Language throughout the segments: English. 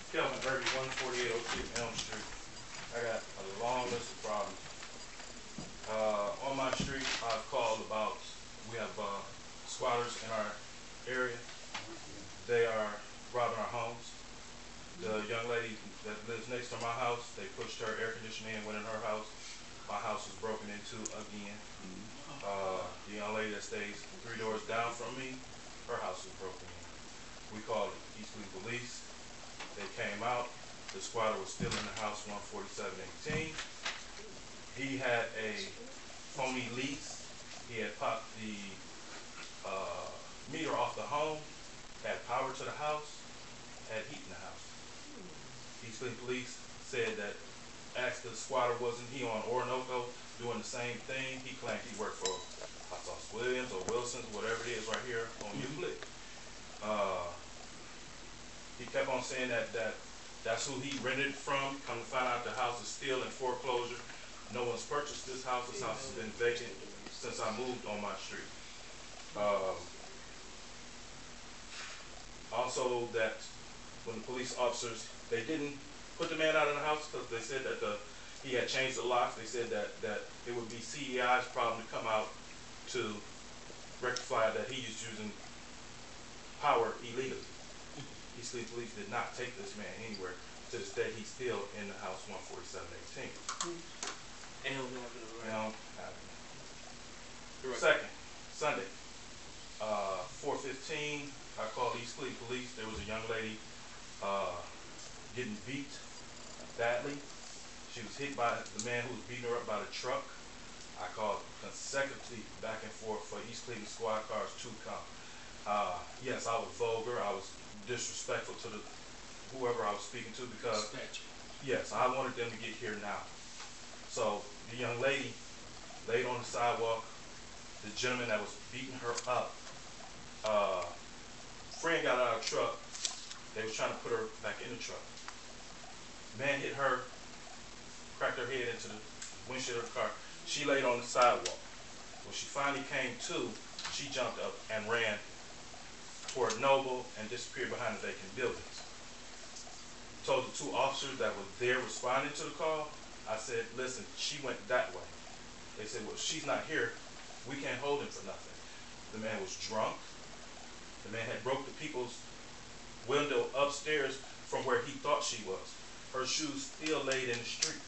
Kelvin Herbie, 14802 Elm Street. I got a long list of problems. On my street, I've called about, we have squatters in our area. They are robbing our homes. The young lady that lives next to my house, they pushed her air conditioning in, went in her house. My house was broken into again. The young lady that stays 3 doors down from me, her house was broken in. We called East Cleveland Police. They came out. The squatter was still in the house, 14718. He had a phony lease. He had popped the meter off the home, had power to the house, had heat in the house. East Cleveland Police said that, asked the squatter, wasn't he on Orinoco doing the same thing? He claimed he worked for Hot Sauce Williams or Wilson's, whatever it is right here on Euclid. He kept on saying that's who he rented it from. Come to find out the house is still in foreclosure. No one's purchased this house. This house has been vacant since I moved on my street. Also, that when the police officers, they didn't put the man out of the house because they said that he had changed the locks. They said that it would be CEI's problem to come out to rectify that he is using power illegally. East Cleveland Police did not take this man anywhere. To this day, he's still in the house, 14718. Elm Ave. Second, Sunday, 4:15. I called East Cleveland Police. There was a young lady getting beat badly. She was hit by the man who was beating her up by the truck. I called consecutively back and forth for East Cleveland squad cars to come. Yes, I was vulgar. I was disrespectful to whoever I was speaking to because, yes, I wanted them to get here now. So the young lady laid on the sidewalk. The gentleman that was beating her up, friend got out of the truck. They was trying to put her back in the truck. Man hit her, cracked her head into the windshield of the car. She laid on the sidewalk. When she finally came to, she jumped up and ran toward Noble and disappeared behind the vacant buildings. Told the 2 officers that were there responding to the call, I said, listen, she went that way. They said, well, she's not here. We can't hold him for nothing. The man was drunk. The man had broke the people's window upstairs from where he thought she was. Her shoes still laid in the street.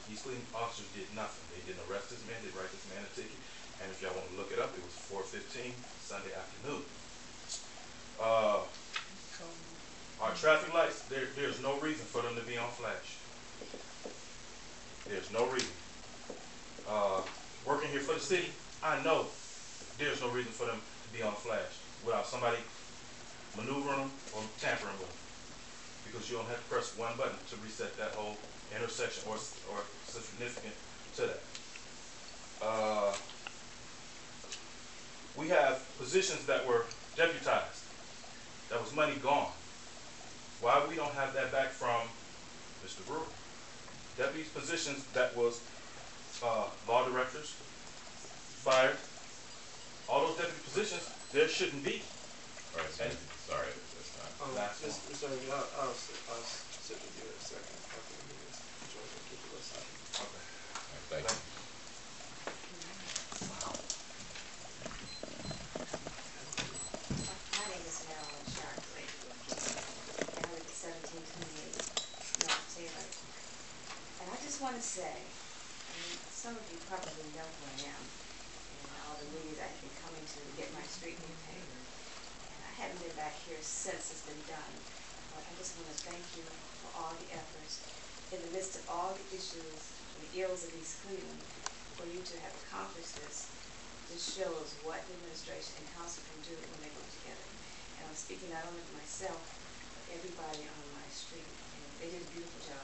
These Cleveland officers did nothing. They didn't arrest this man. They didn't write this man a ticket. And if y'all want to look it up, it was 4:15 Sunday afternoon. Our traffic lights, there's no reason for them to be on flash. There's no reason. Working here for the city, I know there's no reason for them to be on flash without somebody maneuvering them or tampering with them. Because you don't have to press one button to reset that whole intersection or significant to that. We have positions that were deputized. That was money gone. Why we don't have that back from Mr. Brewer? Deputies positions that was law directors, fired. All those deputy positions, there shouldn't be. All right, sorry, that's not. Mr. Ernie, I'll sit with you in a second. Keep the list up. Okay. Thank you. My name is Marilyn Sharpley, and I live at 1728 North Taylor. And I just want to say, some of you probably know who I am, and all the meetings I've been coming to get my street repaved. And I haven't been back here since it's been done, but I just want to thank you for all the efforts in the midst of all the issues and the ills of East Cleveland. For you to have accomplished this shows what the administration and council can do when they work together. And I'm speaking not only for myself, but everybody on my street. And they did a beautiful job.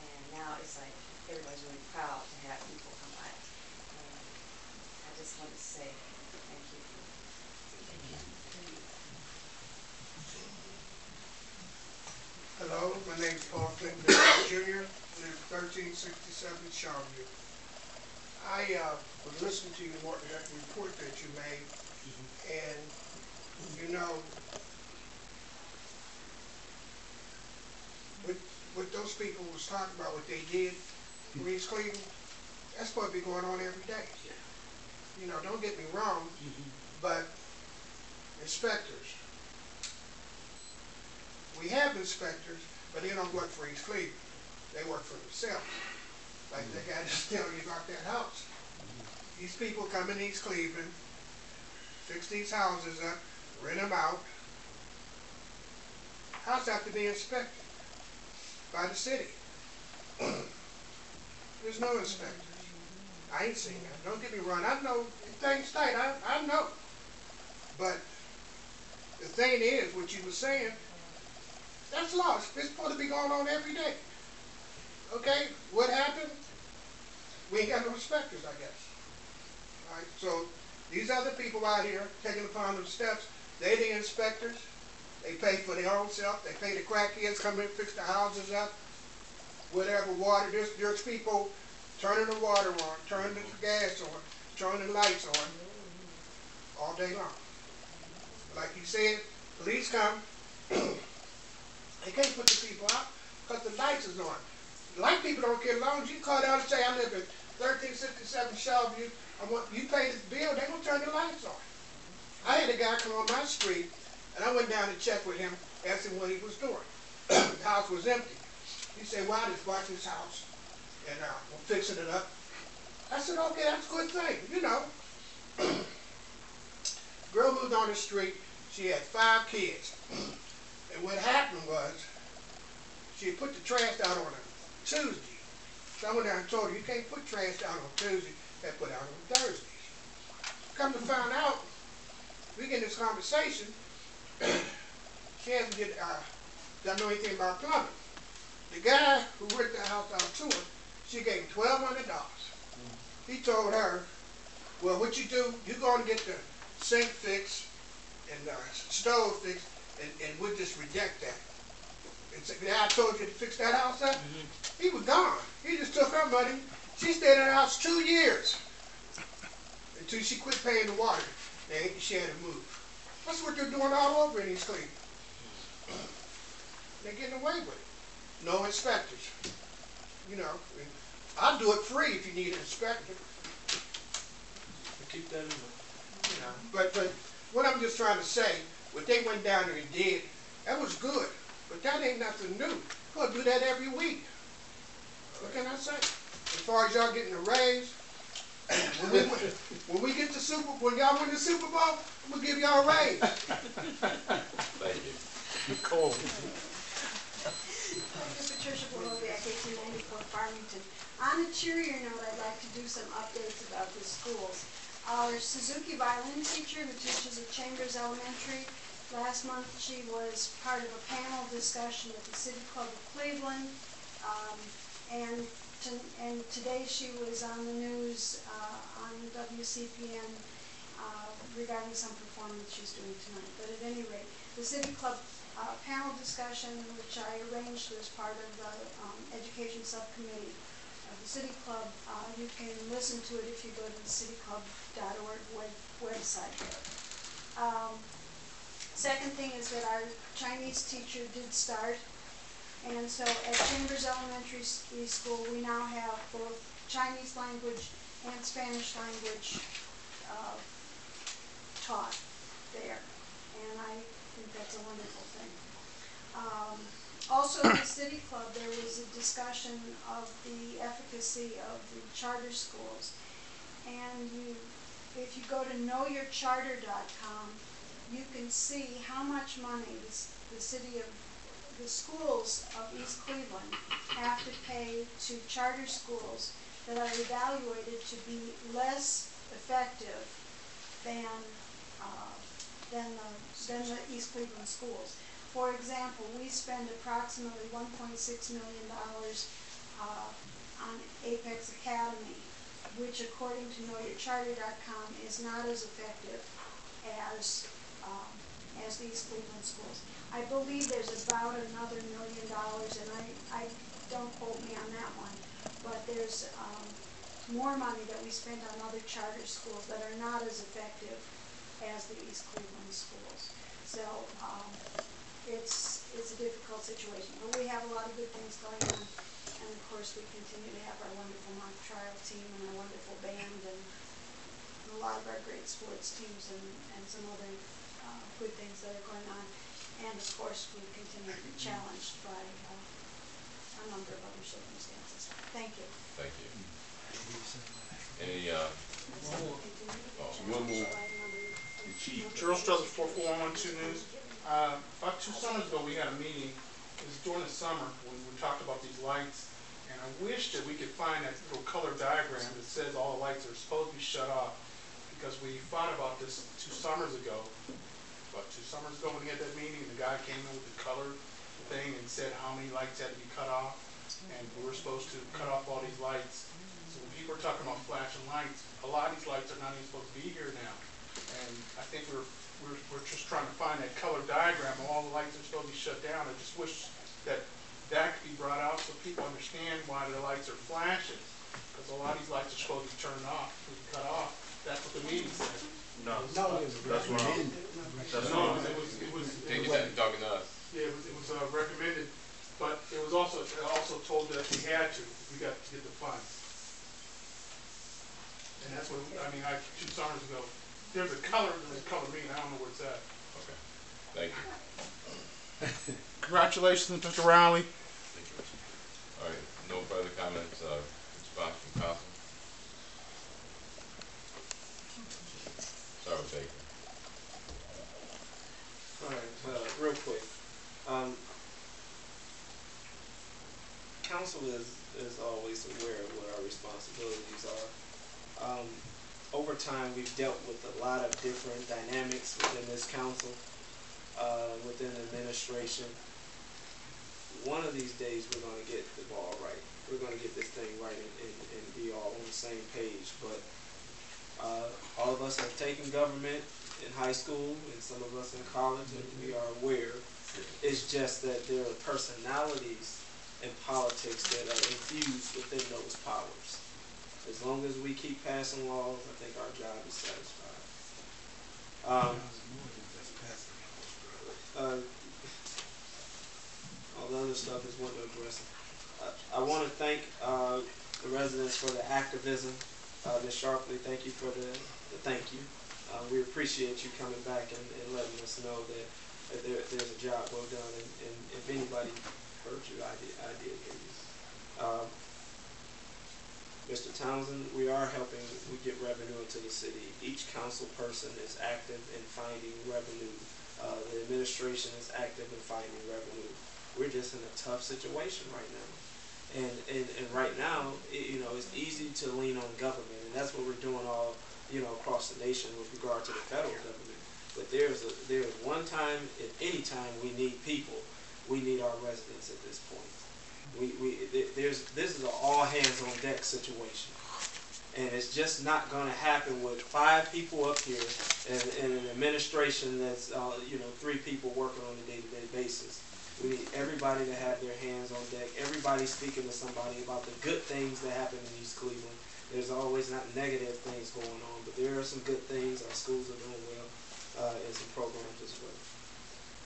And now it's like everybody's really proud to have people come by. And I just want to say thank you. Hello, my name is Paul Clinton Jr. live 1367 Charview. I was listening to you, Martin, that report that you made, and you know, those people was talking about what they did for East Cleveland, that's supposed to be going on every day. You know, don't get me wrong, but inspectors, we have inspectors, but they don't work for East Cleveland. They work for themselves. Like the guy just telling you about that house. These people come in East Cleveland, fix these houses up, rent them out. Houses have to be inspected by the city. There's no inspectors. I ain't seen that. Don't get me wrong. I know things tight. I know. But the thing is, what you were saying, that's lost. It's supposed to be going on every day. Okay? What happened? We ain't got no inspectors, I guess. All right? So these other people out here taking upon them steps, they the inspectors. They pay for their own self. They pay the crackheads come in and fix the houses up. Whatever water. There's people turning the water on, turning the gas on, turning the lights on all day long. Like you said, police come. They can't put the people out because the lights is on. Light people don't care as long as you call down and say, I live in 1367 Shelview. You pay this bill, they're going to turn the lights on. I had a guy come on my street, and I went down to check with him, asked him what he was doing. The house was empty. He said, well, I just bought this house, and I'm fixing it up. I said, okay, that's a good thing, you know. Girl moved on the street. She had 5 kids. And what happened was, she had put the trash out on a Tuesday. So I went down and told her, you can't put trash out on Tuesday, they put it out on Thursdays. Come to find out, we get in this conversation, she hasn't done know anything about plumbing. The guy who rented the house out to her, she gave him $1,200. He told her, well, what you do, you go and get the sink fixed and the stove fixed, and we'll just reject that. And so, the guy told you to fix that house up, he was gone. He just took her money. She stayed in the house 2 years until she quit paying the water. And she had to move. That's what they're doing all over in East Cleveland. They're getting away with it. No inspectors. You know, I'll do it free if you need an inspector. Keep that in mind. You know, but what I'm just trying to say, what they went down there and did, that was good. But that ain't nothing new. We're gonna do that every week. What can I say? As far as y'all getting a raise, when we get the when y'all win the Super Bowl, I'm gonna give y'all a raise. Thank you. Cool. Patricia Boloviak, 1894 Farmington. On a cheerier note, I'd like to do some updates about the schools. Our Suzuki violin teacher, who teaches at Chambers Elementary, last month she was part of a panel discussion at the City Club of Cleveland, and today she was on the news on WCPN regarding some performance she's doing tonight. But at any rate, the City Club panel discussion, which I arranged as part of the Education Subcommittee of the City Club, you can listen to it if you go to the cityclub.org website. Second thing is that our Chinese teacher did start, and so at Chambers Elementary School we now have both Chinese language and Spanish language taught there, and I think that's a wonderful thing. Also at the City Club there was a discussion of the efficacy of the charter schools, and if you go to knowyourcharter.com, you can see how much money the schools of East Cleveland have to pay to charter schools that are evaluated to be less effective than the East Cleveland schools. For example, we spend approximately $1.6 million on Apex Academy, which according to knowyourcharter.com is not as effective as the East Cleveland schools. I believe there's about another $1 million, and I don't quote me on that one, but there's more money that we spend on other charter schools that are not as effective as the East Cleveland schools. So it's a difficult situation. But we have a lot of good things going on, and of course we continue to have our wonderful mock trial team and our wonderful band and a lot of our great sports teams and some other good things that are going on. And of course we continue to be challenged by a number of other circumstances. Thank you. Thank you. Any, One more. Gerald Struthers, 44112 News. About 2 summers ago, we had a meeting. It was during the summer when we talked about these lights. And I wish that we could find that little color diagram that says all the lights are supposed to be shut off. Because we thought about this 2 summers ago. About 2 summers ago when we had that meeting, the guy came in with the color thing and said how many lights had to be cut off. And we were supposed to cut off all these lights. So when people are talking about flashing lights, a lot of these lights are not even supposed to be here now. And I think we're just trying to find that color diagram of all the lights are supposed to be shut down. I just wish that that could be brought out so people understand why the lights are flashing. Because a lot of these lights are supposed to be turned off, to be cut off. That's what the meeting said. No, that's what I'm, that's No, what I'm, it was take it that you're talking to us. yeah, it was recommended, but it was also told that we had to, we got to get the funds. And that's what, I mean, 2 summers ago, there's a color green, I don't know where it's at. Okay. Thank you. Congratulations, Mr. Rowley. Thank you. All right. No further comments. Response from council. Sorry, Baker. All right, real quick. Council is always aware of what our responsibilities are. Over time, we've dealt with a lot of different dynamics within this council, within administration. One of these days, we're going to get the ball right. We're going to get this thing right and be all on the same page. But all of us have taken government in high school and some of us in college, and we are aware. It's just that there are personalities in politics that are infused within those powers. As long as we keep passing laws, I think our job is satisfied. All the other stuff is window dressing. I want to thank the residents for the activism. Ms. Sharpley, thank you for the thank you. We appreciate you coming back and letting us know that there's a job well done. And if anybody heard you, I did hear you. Mr. Townsend, we are helping get revenue into the city. Each council person is active in finding revenue. The administration is active in finding revenue. We're just in a tough situation right now. And right now, it's easy to lean on government, and that's what we're doing all, across the nation with regard to the federal government. But there's one time, at any time, we need people. We need our residents at this point. This is an all hands on deck situation, and it's just not going to happen with 5 people up here and an administration that's 3 people working on a day-to-day basis. We need everybody to have their hands on deck. Everybody speaking to somebody about the good things that happen in East Cleveland. There's always not negative things going on, but there are some good things. Our schools are doing well, and some programs as well.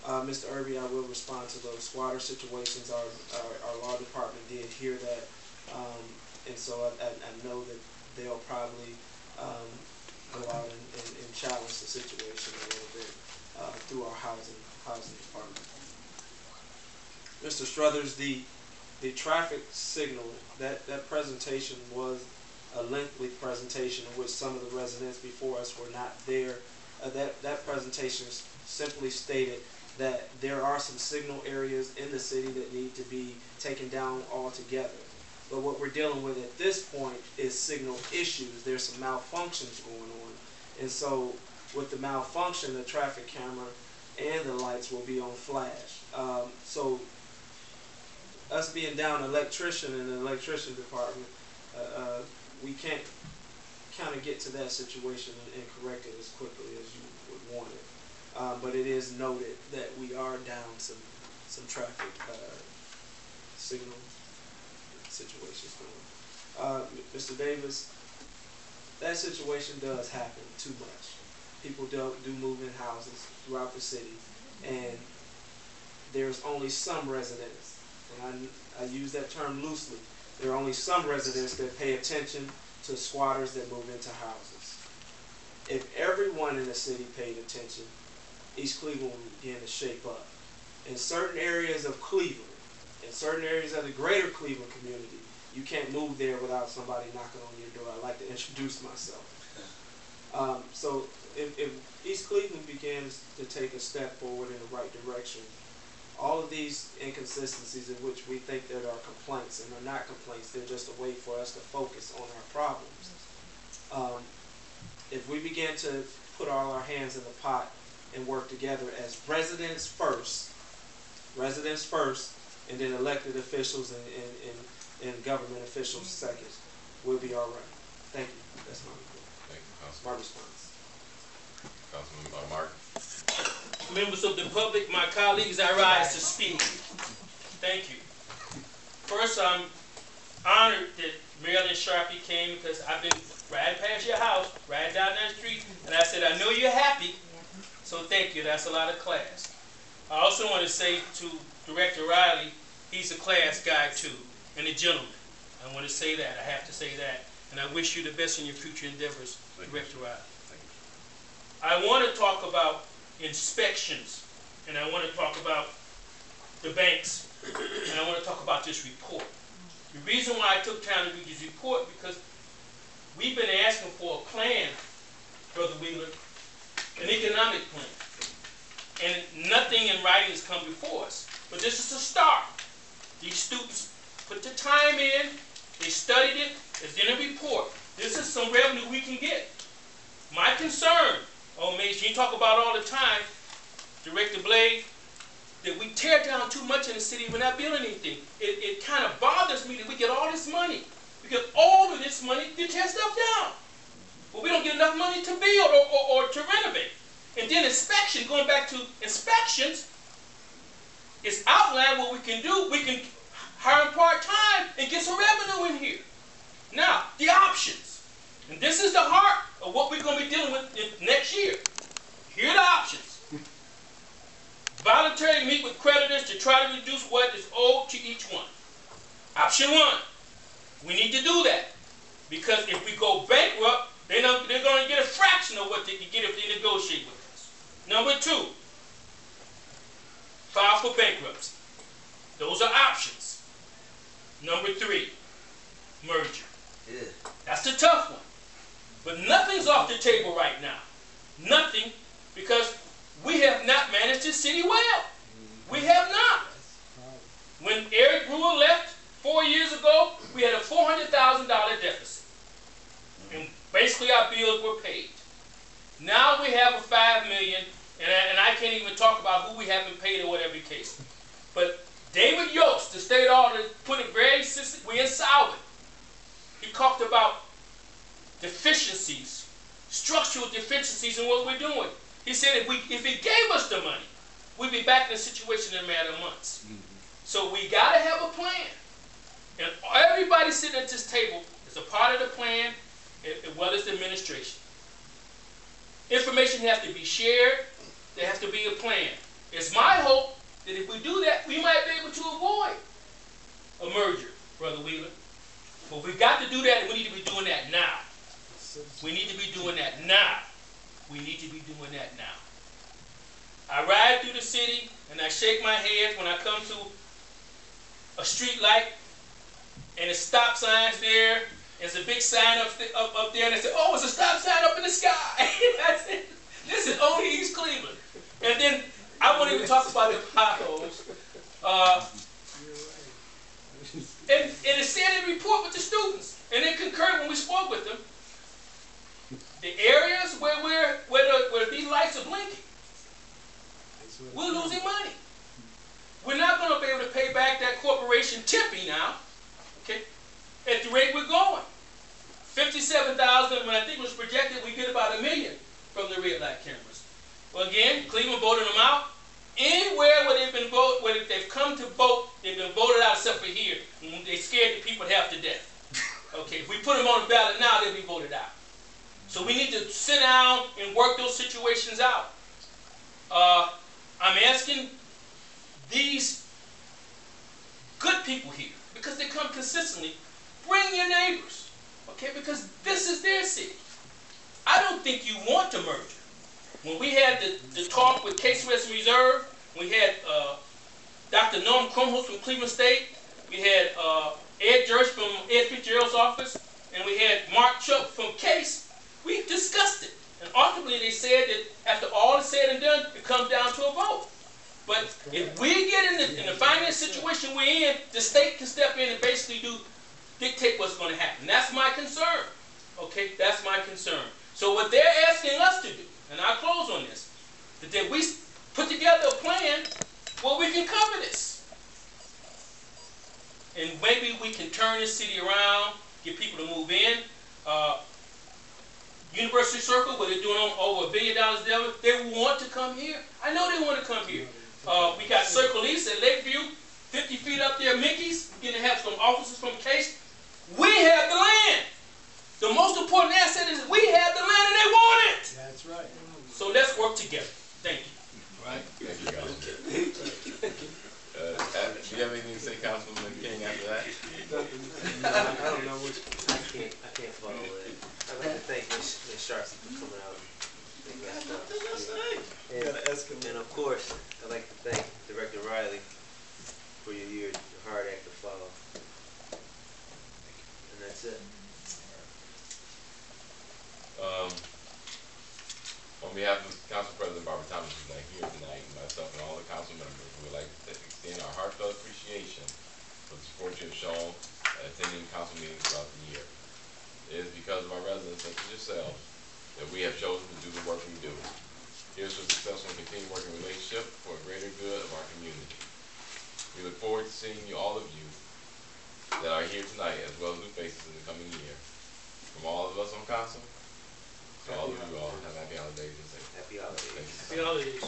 Mr. Irby, I will respond to those squatter situations. Our law department did hear that, and so I know that they'll probably go out and challenge the situation a little bit through our housing department. Mr. Struthers, the traffic signal, that presentation was a lengthy presentation in which some of the residents before us were not there. That presentation simply stated that there are some signal areas in the city that need to be taken down altogether. But what we're dealing with at this point is signal issues. There's some malfunctions going on. And so with the malfunction, the traffic camera and the lights will be on flash. So us being down an electrician in the electrician department, we can't kind of get to that situation and correct it as quickly as you would want it. But it is noted that we are down some traffic signal situations going. Mr. Davis, that situation does happen too much. People do move in houses throughout the city, and there's only some residents, and I use that term loosely. There are only some residents that pay attention to squatters that move into houses. If everyone in the city paid attention, East Cleveland would begin to shape up. In certain areas of Cleveland, in certain areas of the greater Cleveland community, you can't move there without somebody knocking on your door. I like to introduce myself. So if East Cleveland begins to take a step forward in the right direction, all of these inconsistencies in which we think that are complaints and are not complaints, they're just a way for us to focus on our problems. If we begin to put all our hands in the pot and work together as residents first, and then elected officials and government officials second, we'll be all right. Thank you. That's my report. Thank you, My Councilman. response. Councilman Martin. Members of the public, my colleagues, I rise to speak. Thank you. First, I'm honored that Marilyn Sharpie came because I've been riding past your house, riding down that street, and I said, I know you're happy, so thank you. That's a lot of class. I also want to say to Director Riley, he's a class guy too, and a gentleman. I want to say that. I have to say that. And I wish you the best in your future endeavors, Director Riley. I want to talk about inspections, and I want to talk about the banks, and I want to talk about this report. The reason why I took time to read this report because we've been asking for a plan, Brother Wheeler, an economic plan, and nothing in writing has come before us. But this is a start. These students put the time in, they studied it, it's in a report. This is some revenue we can get. My concern, Mason, you talk about all the time, Director Blade, that we tear down too much in the city, we're not building anything. It kind of bothers me that we get all this money. We get all of this money to tear stuff down. But we don't get enough money to build or to renovate. And then inspection, going back to inspections, is outlined what we can do. We can hire them part-time and get some revenue in here. Now, the options. And this is the heart of what we're going to be dealing with next year. Here are the options. Voluntarily meet with creditors to try to reduce what is owed to each one. Option one, we need to do that. Because if we go bankrupt, they're going to get a fraction of what they can get if they negotiate with us. Number two, file for bankruptcy. Those are options. Number three, merger. Yeah. That's the tough one. But nothing's off the table right now. Nothing, because we have not managed this city well. We have not. When Eric Brewer left 4 years ago, we had a $400,000 deficit. And basically our bills were paid. Now we have a $5 million, and I can't even talk about who we haven't paid or whatever the case. But David Yost, the state auditor, put it very we're insolvent. He talked about deficiencies, structural deficiencies in what we're doing. He said if he gave us the money, we'd be back in a situation in a matter of months. So we got to have a plan. And everybody sitting at this table is a part of the plan, as well as the administration. Information has to be shared. There has to be a plan. It's my hope that if we do that, we might be able to avoid a merger, Brother Wheeler. But we've got to do that, and we need to be doing that now. We need to be doing that now. We need to be doing that now. I ride through the city, and I shake my head when I come to a street light, and the stop sign's there. There's a big sign up there, and I say, oh, it's a stop sign up in the sky. I said, this is only East Cleveland. And then I won't even talk about the potholes. And it said in the report with the students, and they concurred when we spoke with them, the areas where these lights are blinking, we're losing money. We're not going to be able to pay back that corporation Tippy now, okay, at the rate we're going. 57,000, when I think it was projected, we get about $1 million from the red light cameras. Well, again, Cleveland voted them out. Anywhere where they've come to vote, they've been voted out except for here. And they scared the people half to death. Okay, if we put them on the ballot now, they'll be voted out. So we need to sit down and work those situations out. I'm asking these good people here, because they come consistently, bring your neighbors, okay, because this is their city. I don't think you want to merge. When we had the talk with Case Western Reserve, we had Dr. Norm Krumholz from Cleveland State, we had Ed Jersh from Ed Fitzgerald's office, and we had Mark Chuck from Case. We discussed it, and ultimately they said that after all is said and done, it comes down to a vote. But if we get in the finance situation we're in, the state can step in and basically dictate what's going to happen. That's my concern. Okay, that's my concern. So what they're asking us to do, and I'll close on this, that we put together a plan where we can cover this. And maybe we can turn this city around, get people to move in. University Circle, where they're doing over $1 billion there, they want to come here. I know they want to come here. We got Circle East at Lakeview, 50 feet up there, Mickey's. We're going to have some officers from Case. We have the land. The most important asset is we have the land and they want it. That's right. So let's work together. Thank you. Right. Thank you, Councilman. Do you have anything to say, Councilman King, after that? I don't know which. I can't follow it. I'd like to thank Ms. Sharpsy for coming out and making that stuff. And of course, I'd like to thank Director Riley for your hard act to follow. And that's it. On behalf of Council President Barbara Thomas, who's not here tonight, and myself and all the council members, we would like to extend our heartfelt appreciation for the support you have shown attending council meetings throughout the year. It is because of our residents, such as yourselves, that we have chosen to do the work we do. Here's to a successful and continued working relationship for a greater good of our community. We look forward to seeing all of you that are here tonight, as well as new faces in the coming year. From all of us on council, to all of you all, have happy holidays and safe. Happy holidays. Happy holidays.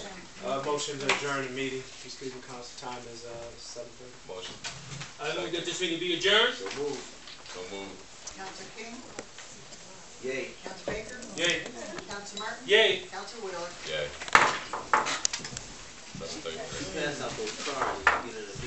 Motion to adjourn the meeting. Excuse me, council. Time is 7:30. Motion. Let me get this meeting be adjourned. So move. So moved. Councilor King? Yay. Councilor Baker? Yay. Councilor Martin? Yay. Councilor Wheeler? Yay. 7:33. Pass out those cards. Get in the